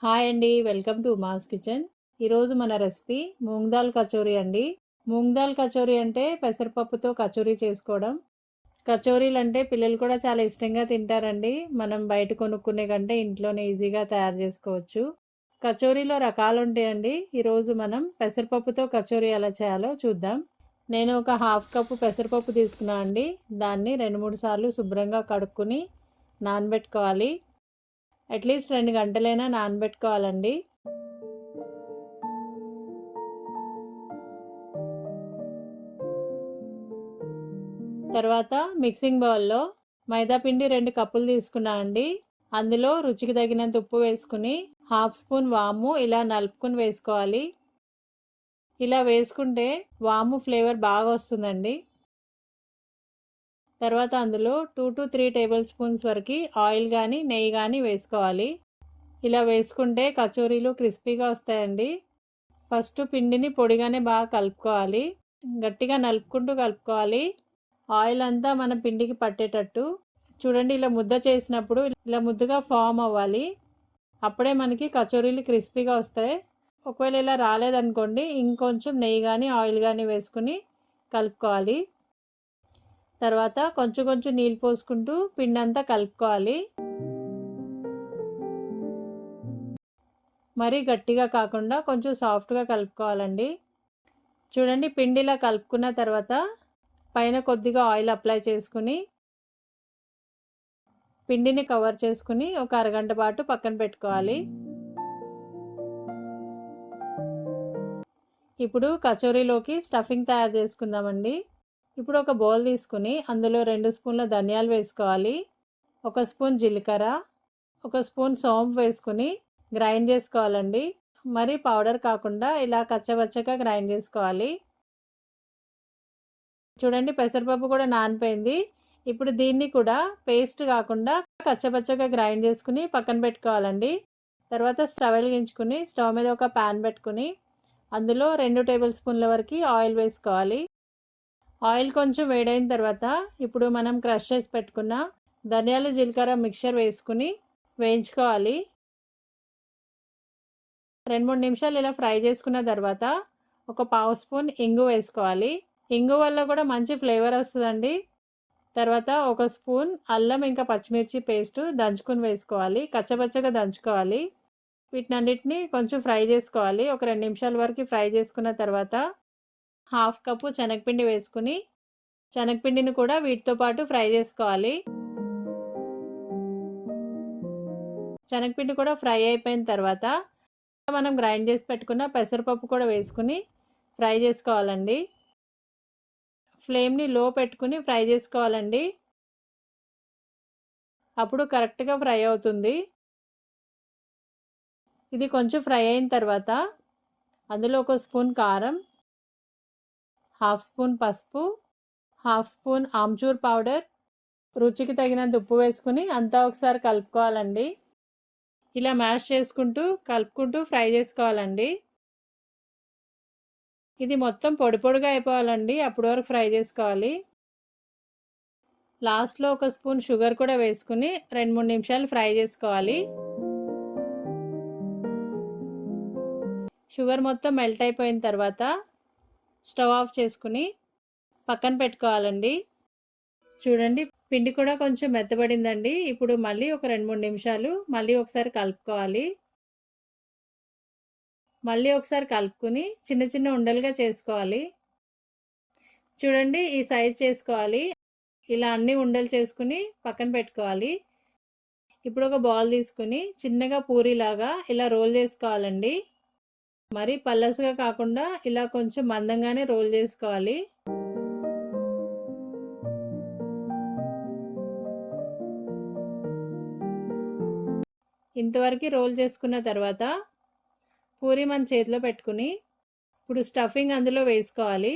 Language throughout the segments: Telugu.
హాయ్ అండి. Welcome to Uma's kitchen. ఈరోజు మన రెసిపీ మూంగ్ దాల్ కచోరీ అండి. మూంగ్ దాల్ కచోరీ అంటే పెసరపప్పుతో కచోరీ చేసుకోవడం. కచోరీలు అంటే పిల్లలు కూడా చాలా ఇష్టంగా తింటారండి. మనం బయట కొనుక్కునే కంటే ఇంట్లోనే ఈజీగా తయారు చేసుకోవచ్చు. కచోరీలో రకాలు ఉంటాయండి. ఈరోజు మనం పెసరపప్పుతో కచోరీ ఎలా చేయాలో చూద్దాం. నేను ఒక హాఫ్ కప్పు పెసరపప్పు తీసుకున్నాను అండి. దాన్ని 2-3 సార్లు శుభ్రంగా కడుక్కొని నానబెట్టుకోవాలి. అట్లీస్ట్ 2 గంటలైనా నానబెట్టుకోవాలండి. తర్వాత మిక్సింగ్ బౌల్లో మైదా పిండి 2 కప్పులు తీసుకున్నా అండి. అందులో రుచికి తగినంత ఉప్పు వేసుకుని హాఫ్ స్పూన్ వాము ఇలా నలుపుకుని వేసుకోవాలి. ఇలా వేసుకుంటే వాము ఫ్లేవర్ బాగా వస్తుందండి. తర్వాత అందులో 2-3 టేబుల్ స్పూన్స్ వరకు ఆయిల్ కానీ నెయ్యి కానీ వేసుకోవాలి. ఇలా వేసుకుంటే కచోరీలు క్రిస్పీగా వస్తాయండి. ఫస్ట్ పిండిని పొడిగానే బాగా కలుపుకోవాలి. గట్టిగా నలుపుకుంటూ కలుపుకోవాలి. ఆయిల్ అంతా మన పిండికి పట్టేటట్టు. చూడండి, ఇలా ముద్ద చేసినప్పుడు ఇలా ముద్దగా ఫామ్ అవ్వాలి. అప్పుడే మనకి కచోరీలు క్రిస్పీగా వస్తాయి. ఒకవేళ ఇలా రాలేదనుకోండి, ఇంకొంచెం నెయ్యి కానీ ఆయిల్ కానీ వేసుకుని కలుపుకోవాలి. తర్వాత కొంచెం కొంచెం నీళ్ళు పోసుకుంటూ పిండి అంతా కలుపుకోవాలి. మరీ గట్టిగా కాకుండా కొంచెం సాఫ్ట్గా కలుపుకోవాలండి. చూడండి, పిండిలా కలుపుకున్న తర్వాత పైన కొద్దిగా ఆయిల్ అప్లై చేసుకుని పిండిని కవర్ చేసుకుని ఒక అరగంట పాటు పక్కన పెట్టుకోవాలి. ఇప్పుడు కచోరీలోకి స్టఫింగ్ తయారు చేసుకుందామండి. ఇప్పుడు ఒక బౌల్ తీసుకుని అందులో 2 స్పూన్ల ధనియాలు వేసుకోవాలి. 1 స్పూన్ జీలకర్ర, 1 స్పూన్ సోంపు వేసుకుని గ్రైండ్ చేసుకోవాలండి. మరి పౌడర్ కాకుండా ఇలా కచ్చపచ్చగా గ్రైండ్ చేసుకోవాలి. చూడండి, పెసరపప్పు కూడా నానిపోయింది. ఇప్పుడు దీన్ని కూడా పేస్ట్ కాకుండా కచ్చపచ్చగా గ్రైండ్ చేసుకుని పక్కన పెట్టుకోవాలండి. తర్వాత స్టవ్ వెలిగించుకుని స్టవ్ మీద ఒక ప్యాన్ పెట్టుకుని అందులో 2 టేబుల్ స్పూన్ల వరకు ఆయిల్ వేసుకోవాలి. ఆయిల్ కొంచెం వేడైన తర్వాత ఇప్పుడు మనం క్రష్ చేసి పెట్టుకున్న ధనియాలు జీలకర్ర మిక్చర్ వేసుకుని వేయించుకోవాలి. 2-3 నిమిషాలు ఇలా ఫ్రై చేసుకున్న తర్వాత ఒక పావు స్పూన్ ఇంగు వేసుకోవాలి. ఇంగు వల్ల కూడా మంచి ఫ్లేవర్ వస్తుందండి. తర్వాత 1 స్పూన్ అల్లం ఇంకా పచ్చిమిర్చి పేస్ట్ దంచుకుని వేసుకోవాలి. కచ్చపచ్చగా దంచుకోవాలి. వీటినన్నిటిని కొంచెం ఫ్రై చేసుకోవాలి. ఒక 2 నిమిషాల వరకు ఫ్రై చేసుకున్న తర్వాత హాఫ్ కప్పు శనగపిండి వేసుకుని శనగపిండిని కూడా వీటితో పాటు ఫ్రై చేసుకోవాలి. శనగపిండి కూడా ఫ్రై అయిపోయిన తర్వాత మనం గ్రైండ్ చేసి పెట్టుకున్న పెసరపప్పు కూడా వేసుకుని ఫ్రై చేసుకోవాలండి. ఫ్లేమ్ని లో పెట్టుకుని ఫ్రై చేసుకోవాలండి. అప్పుడు కరెక్ట్గా ఫ్రై అవుతుంది. ఇది కొంచెం ఫ్రై అయిన తర్వాత అందులో 1 స్పూన్ కారం, హాఫ్ స్పూన్ పసుపు, హాఫ్ స్పూన్ ఆమ్చూర్ పౌడర్, రుచికి తగినంత ఉప్పు వేసుకుని అంతా ఒకసారి కలుపుకోవాలండి. ఇలా మ్యాష్ చేసుకుంటూ కలుపుకుంటూ ఫ్రై చేసుకోవాలండి. ఇది మొత్తం పొడి పొడిగా అయిపోవాలండి. అప్పటి వరకు ఫ్రై చేసుకోవాలి. లాస్ట్లో 1 స్పూన్ షుగర్ కూడా వేసుకుని 2-3 నిమిషాలు ఫ్రై చేసుకోవాలి. షుగర్ మొత్తం మెల్ట్ అయిపోయిన తర్వాత స్టవ్ ఆఫ్ చేసుకుని పక్కన పెట్టుకోవాలండి. చూడండి, పిండి కూడా కొంచెం మెత్తబడిందండి. ఇప్పుడు మళ్ళీ ఒక 2-3 నిమిషాలు మళ్ళీ ఒకసారి కలుపుకోవాలి. మళ్ళీ ఒకసారి కలుపుకుని చిన్న చిన్న ఉండలుగా చేసుకోవాలి. చూడండి, ఈ సైజ్ చేసుకోవాలి. ఇలా అన్ని ఉండలు చేసుకుని పక్కన పెట్టుకోవాలి. ఇప్పుడు ఒక బౌల్ తీసుకుని చిన్నగా పూరీలాగా ఇలా రోల్ చేసుకోవాలండి. మరి పల్లసగా కాకుండా ఇలా కొంచెం మందంగానే రోల్ చేసుకోవాలి. ఇంతవరకు రోల్ చేసుకున్న తర్వాత పూరి మన చేతిలో పెట్టుకుని ఇప్పుడు స్టఫింగ్ అందులో వేసుకోవాలి.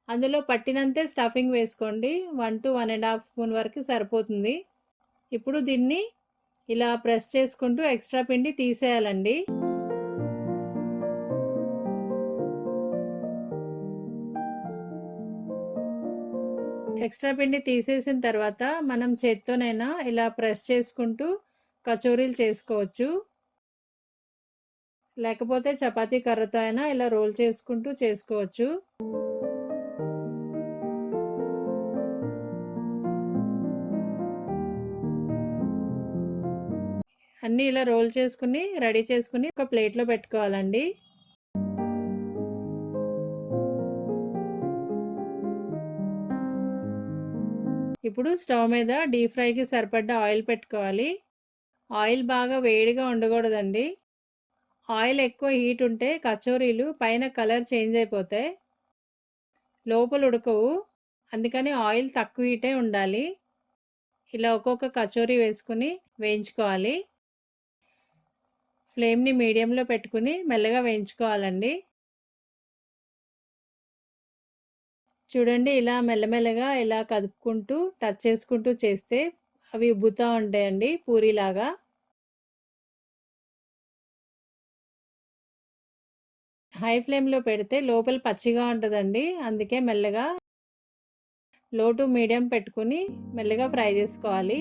అందులో పట్టినంతే స్టఫింగ్ వేసుకోండి. 1-1.5 స్పూన్ వరకు సరిపోతుంది. ఇప్పుడు దీన్ని ఇలా ప్రెస్ చేసుకుంటూ ఎక్స్ట్రా పిండి తీసేయాలండి. ఎక్స్ట్రా పిండి తీసేసిన తర్వాత మనం చేత్తోనైనా ఇలా ప్రెస్ చేసుకుంటూ కచోరీలు చేసుకోవచ్చు. లేకపోతే చపాతీ కర్రతో అయినా ఇలా రోల్ చేసుకుంటూ చేసుకోవచ్చు. అన్నీ ఇలా రోల్ చేసుకుని రెడీ చేసుకుని ఒక ప్లేట్‌లో పెట్టుకోవాలండి. ఇప్పుడు స్టవ్ మీద డీప్ ఫ్రైకి సరిపడ్డ ఆయిల్ పెట్టుకోవాలి. ఆయిల్ బాగా వేడిగా ఉండకూడదండి. ఆయిల్ ఎక్కువ హీట్ ఉంటే కచోరీలు పైన కలర్ చేంజ్ అయిపోతాయి. లోపల ఉడకవు. అందుకని ఆయిల్ తక్కువ హీటే ఉండాలి. ఇలా ఒక్కొక్క కచోరీ వేసుకుని వేయించుకోవాలి. ఫ్లేమ్‌ని మీడియంలో పెట్టుకుని మెల్లగా వేయించుకోవాలండి. చూడండి ఇలా మెల్లమెల్లగా ఇలా కదుపుకుంటూ టచ్ చేసుకుంటూ చేస్తే అవి ఉబ్బుతా ఉంటాయండి పూరీలాగా. హై ఫ్లేమ్‌లో పెడితే లోపల పచ్చిగా ఉంటదండి. అందుకే మెల్లగా లో టు మీడియం పెట్టుకుని మెల్లగా ఫ్రై చేసుకోవాలి.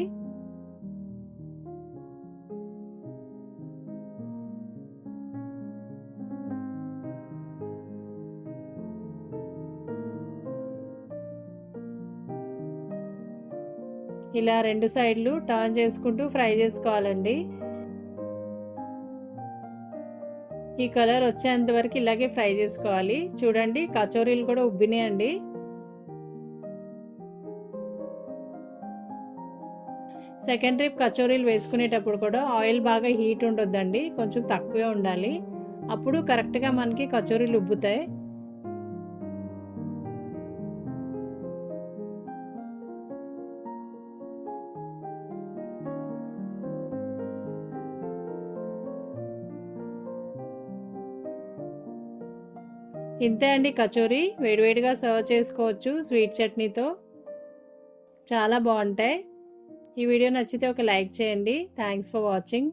ఇలా 2 సైడ్‌లు టర్న్ చేసుకుంటూ ఫ్రై చేసుకోవాలండి. ఈ కలర్ వచ్చేంత వరకు ఇలాగే ఫ్రై చేసుకోవాలి. చూడండి కచోరీలు కూడా ఉబ్బినాయండి. సెకండ్ ట్రిప్ కచోరీలు వేసుకునేటప్పుడు కూడా ఆయిల్ బాగా హీట్ ఉండొద్దండి. కొంచెం తక్కువే ఉండాలి. అప్పుడు కరెక్ట్‌గా మనకి కచోరీలు ఉబ్బుతాయి. ఇంతే అండి కచోరీ. వేడివేడిగా సర్వ్ చేసుకోవచ్చు స్వీట్ చట్నీతో. చాలా బాగుంటాయి. ఈ వీడియో నచ్చితే ఒక లైక్ చేయండి. Thanks for watching.